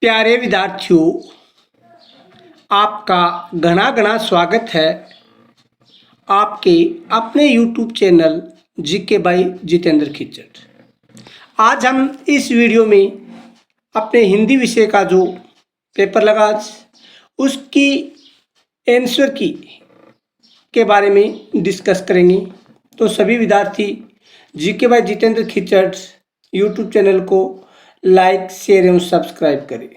प्यारे विद्यार्थियों, आपका घना घना स्वागत है आपके अपने YouTube channel GK by Jitendra Khichar. आज हम इस वीडियो में अपने हिंदी विषय का जो पेपर लगा उसकी आंसर की के बारे में डिस्कस करेंगे। तो सभी विद्यार्थी GK by Jitendra Khichar YouTube channel को लाइक, शेयर एवं सब्सक्राइब करें।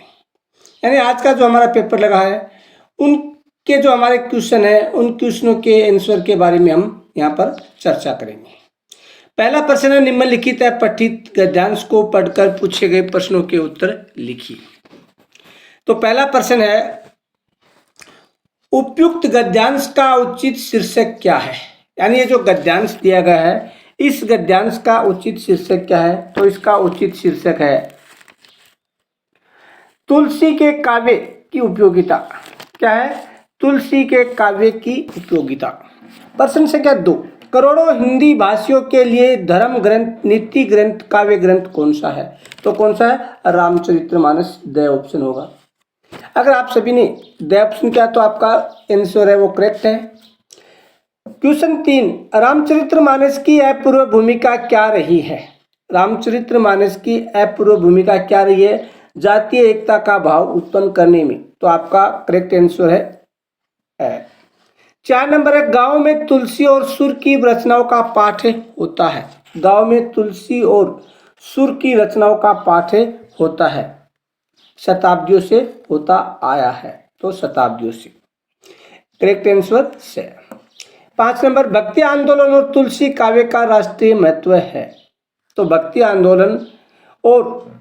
यानी आज का जो हमारा पेपर लगा है उनके जो हमारे क्वेश्चन है उन क्वेश्चनों के आंसर के बारे में हम यहाँ पर चर्चा करेंगे। पहला प्रश्न है, निम्नलिखित है पठित गद्यांश को पढ़कर पूछे गए प्रश्नों के उत्तर लिखिए। तो पहला प्रश्न है, उपयुक्त गद्यांश का उचित शीर्षक क्या है। यानी ये जो गद्यांश दिया गया है इस गद्यांश का उचित शीर्षक क्या है। तो इसका उचित शीर्षक है तुलसी के काव्य की उपयोगिता। क्या है? तुलसी के काव्य की उपयोगिता। प्रश्न संख्या 2, करोड़ों हिंदी भाषियों के लिए धर्म ग्रंथ, नीति ग्रंथ, काव्य ग्रंथ कौन सा है। तो कौन सा है? रामचरितमानस। द ऑप्शन होगा। अगर आप सभी ने द ऑप्शन किया तो आपका आंसर है वो करेक्ट है। क्वेश्चन 3, रामचरितमानस की अपूर्व भूमिका क्या रही है। रामचरितमानस की अपूर्व भूमिका क्या रही है? जातीय एकता का भाव उत्पन्न करने में। तो आपका करेक्ट आंसर है 4 नंबर है, गांव में तुलसी और सुर की रचनाओं का पाठ होता है। गांव में तुलसी और सुर की रचनाओं का पाठ होता है, शताब्दियों से होता आया है। तो शताब्दियों से करेक्ट आंसर से। 5 नंबर, भक्ति आंदोलन और तुलसी काव्य का राष्ट्रीय महत्व है। तो भक्ति आंदोलन और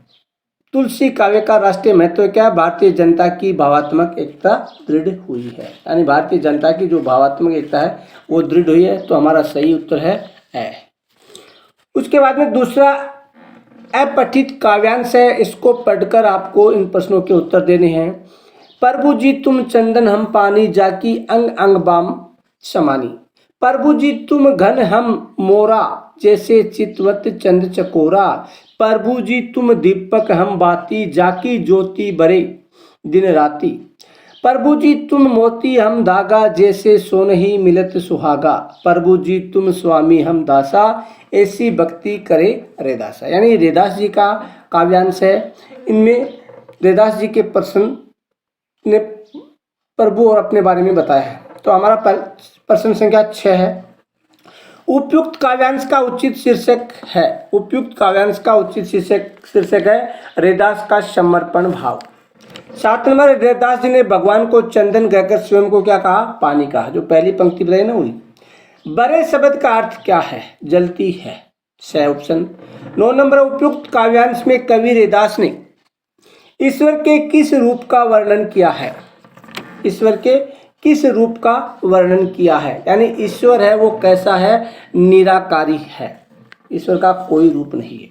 तुलसी काव्य का राष्ट्रीय महत्व क्या है? भारतीय जनता की भावात्मक एकता दृढ़ हुई है। यानी भारतीय जनता की जो भावात्मक एकता है वो दृढ़ हुई है। तो हमारा सही उत्तर है। उसके बाद में दूसरा अपठित काव्यांश है, इसको पढ़कर आपको इन प्रश्नों के उत्तर देने हैं। प्रभु जी तुम चंदन हम पानी, जाकी अंग अंग बाम समानी। प्रभु जी तुम घन हम मोरा, जैसे चितवत चंद चकोरा। प्रभु जी तुम दीपक हम बाती, जाकी ज्योति बरे दिन राती। प्रभु जी तुम मोती हम धागा, जैसे सोनही मिलत सुहागा। प्रभु जी तुम स्वामी हम दासा, ऐसी भक्ति करे रेदासा। यानी रेदास जी का काव्यांश है। इनमें रेदास जी के प्रश्न ने प्रभु और अपने बारे में बताया है। तो हमारा प्रश्न संख्या 6 है, उपयुक्त काव्यांश का उचित शीर्षक है। उपयुक्त काव्यांश का उचित शीर्षक है रेदास का समर्पण भाव। 7 नंबर, रेदास जी ने भगवान को चंदन कहकर स्वयं को क्या कहा? पानी कहा। जो पहली पंक्ति बताई ना हुई। बड़े शब्द का अर्थ क्या है? जलती है। सही ऑप्शन। 9 नंबर, उपयुक्त काव्यांश में कवि रेदास ने ईश्वर के किस रूप का वर्णन किया है। ईश्वर के किस रूप का वर्णन किया है। यानी ईश्वर है वो कैसा है? निराकारी है। ईश्वर का कोई रूप नहीं है।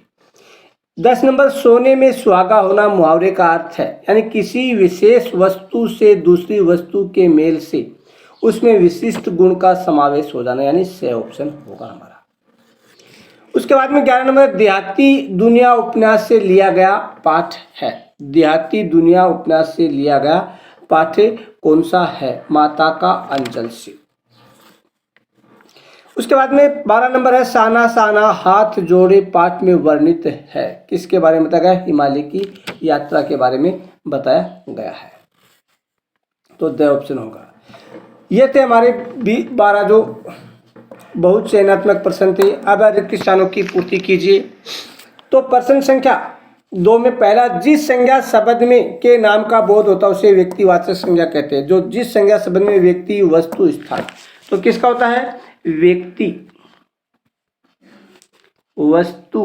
10 नंबर, सोने में सुहागा होना मुहावरे का अर्थ है। यानी किसी विशेष वस्तु से दूसरी वस्तु के मेल से उसमें विशिष्ट गुण का समावेश हो जाना। यानी सही ऑप्शन होगा हमारा। उसके बाद में 11 नंबर, देहाती दुनिया उपन्यास से लिया गया पाठ है। देहाती दुनिया उपन्यास से लिया गया पाठ कौन सा है? माता का अंचल से। उसके बाद में 12 नंबर है, साना साना हाथ जोड़े पाठ में वर्णित है। किसके बारे में बताया गया? हिमालय की यात्रा के बारे में बताया गया है। तो द ऑप्शन होगा। ये थे हमारे 12 जो बहुत चयनात्मक प्रश्न थे। अब रिक्त स्थानों की पूर्ति कीजिए। तो प्रश्न संख्या 2 में पहला, जिस संज्ञा शब्द में के नाम का बोध होता है उसे व्यक्तिवाचक संज्ञा कहते हैं। जो जिस संज्ञा शब्द में व्यक्ति, वस्तु, स्थान। तो किसका होता है? व्यक्ति, वस्तु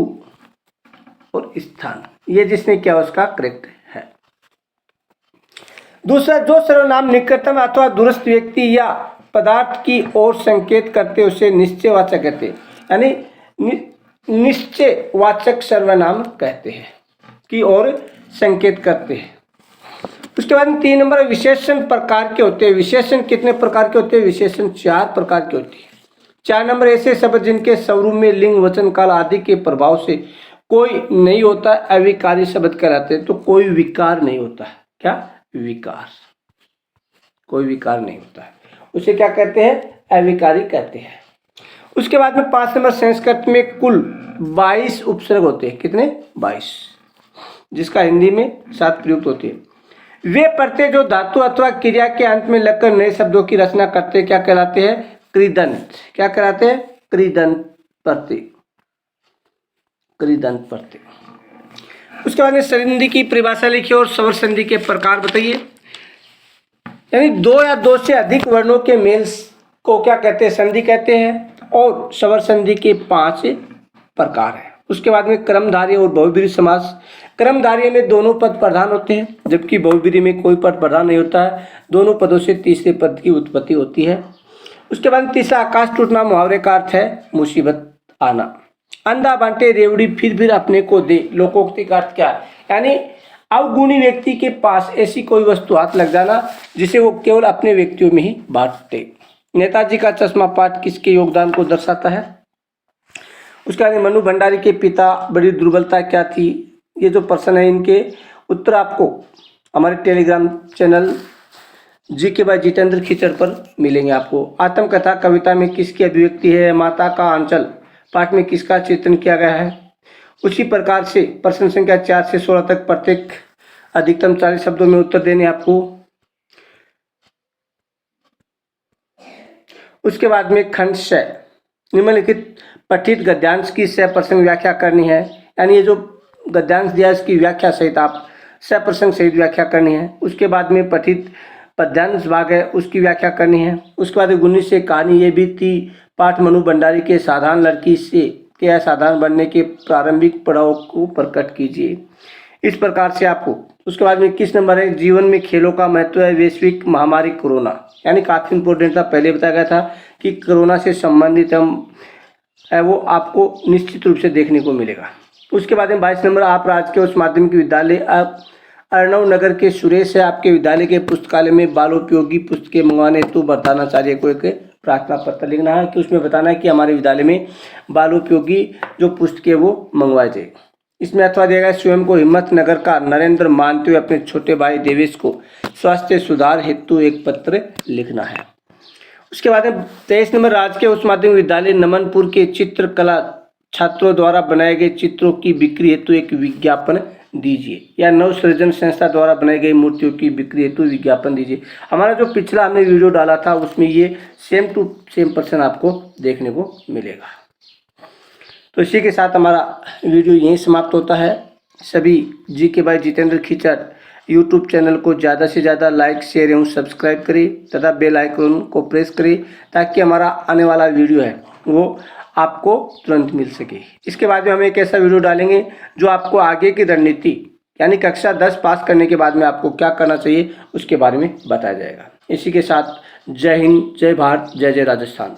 और स्थान। ये जिसने किया उसका करेक्ट है। दूसरा, जो सर्वनाम निकटतम अथवा दूरस्थ व्यक्ति या पदार्थ की ओर संकेत करते उसे निश्चयवाचक कहते हैं। यानी निश्चयवाचक सर्वनाम कहते हैं, की ओर संकेत करते हैं। उसके बाद में 3 नंबर, विशेषण प्रकार के होते हैं। विशेषण कितने प्रकार के होते हैं? विशेषण 4 प्रकार के होते हैं। 4 नंबर, ऐसे शब्द जिनके स्वरूप में लिंग, वचन, काल आदि के प्रभाव से कोई नहीं होता, अविकारी शब्द कहलाते हैं। तो कोई विकार नहीं होता है, क्या विकार, कोई विकार नहीं होता है, उसे क्या कहते हैं, अविकारी कहते हैं। उसके बाद में 5 नंबर, संस्कृत में कुल 22 उपसर्ग होते हैं, कितने, 22, जिसका हिंदी में 7 प्रयुक्त होती है। वे प्रत्यय जो धातु अथवा क्रिया के अंत में लगकर नए शब्दों की रचना करते हैं क्या कहलाते हैं, कृदंत, क्या कहलाते हैं, कृदंत प्रत्यय, कृदंत प्रत्यय। उसके बाद में संधि की परिभाषा लिखिए और स्वर संधि के प्रकार बताइए। यानी 2 या 2 से अधिक वर्णों के मेल को क्या कहते हैं, संधि कहते हैं, और स्वर संधि के 5 प्रकार हैं। उसके बाद में क्रमधारय और बहुब्रीहि समास। क्रमधारय में दोनों पद प्रधान होते हैं, जबकि बहुब्रीहि में कोई पद प्रधान नहीं होता है, दोनों पदों से तीसरे पद की उत्पत्ति होती है। उसके बाद तीसरा, आकाश टूटना मुहावरे का अर्थ है मुसीबत आना। अंधा बांटे रेवड़ी फिर अपने को दे, लोकोक्ति का अर्थ क्या है, यानी अवगुणी व्यक्ति के पास ऐसी कोई वस्तु हाथ लग जाना जिसे वो केवल अपने व्यक्तियों में ही बांटते। नेताजी का चश्मा पाठ किसके योगदान को दर्शाता है। उसके बाद मनु भंडारी के पिता बड़ी दुर्बलता क्या थी। ये जो प्रश्न है इनके उत्तर आपको हमारे Telegram channel GK by Jitendra Khichad पर मिलेंगे आपको। आत्मकथा कविता में किसकी अभिव्यक्ति है, माता का आंचल पाठ में किसका चित्रण किया गया है। उसी प्रकार से प्रश्न संख्या 4 से 16 तक प्रत्येक अधिकतम 40 शब्दों में उत्तर देने आपको। उसके बाद में खंड 6, निम्नलिखित पठित गद्यांश की सप्रसंग व्याख्या करनी है। यानी ये जो गद्यांश दिया है इसकी व्याख्या सहित आप सप्रसंग सहित व्याख्या करनी है। उसके बाद में पठित पद्यांश भाग है, उसकी व्याख्या करनी है। उसके बाद 19 से कहानी ये भी थी, पाठ मनु भंडारी के साधारण लड़की से के असाधारण बनने के प्रारंभिक पड़ाव को प्रकट कीजिए। इस प्रकार से आपको। उसके बाद में 21 नंबर है, जीवन में खेलों का महत्व है, वैश्विक महामारी कोरोना, यानी काफी इंपॉर्टेंट था, पहले बताया गया था कि कोरोना से संबंधित है वो आपको निश्चित रूप से देखने को मिलेगा। उसके बाद में 22 नंबर, आप राजकीय उच्च माध्यमिक विद्यालय अर्णव नगर के सुरेश है, आपके विद्यालय के पुस्तकालय में बालोपयोगी पुस्तकें मंगवाने हेतु वर्धानाचार्य को एक प्रार्थना पत्र लिखना है कि उसमें बताना है कि हमारे विद्यालय में बालोपयोगी जो पुस्तकें वो मंगवाए जाए। इसमें अथवा दिया गया, स्वयं को हिम्मत नगर का नरेंद्र मानते हुए अपने छोटे भाई देवेश को स्वास्थ्य सुधार हेतु एक पत्र लिखना है। उसके बाद में 23 नंबर, राजकीय उच्च माध्यमिक विद्यालय नमनपुर के चित्रकला छात्रों द्वारा बनाए गए चित्रों की बिक्री हेतु एक विज्ञापन दीजिए, या नव सृजन संस्था द्वारा बनाई गई मूर्तियों की बिक्री हेतु विज्ञापन दीजिए। हमारा जो पिछला हमने वीडियो डाला था उसमें ये सेम टू सेम पर्सन आपको देखने को मिलेगा। तो इसी के साथ हमारा वीडियो यहीं समाप्त होता है। सभी GK by Jitendra Khichad YouTube channel को ज़्यादा से ज़्यादा लाइक, शेयर एवं सब्सक्राइब करें तथा बेल आइकन को प्रेस करें ताकि हमारा आने वाला वीडियो है वो आपको तुरंत मिल सके। इसके बाद में हम एक ऐसा वीडियो डालेंगे जो आपको आगे की रणनीति यानी कक्षा 10 पास करने के बाद में आपको क्या करना चाहिए उसके बारे में बताया जाएगा। इसी के साथ जय हिंद, जय भारत, जय जय राजस्थान।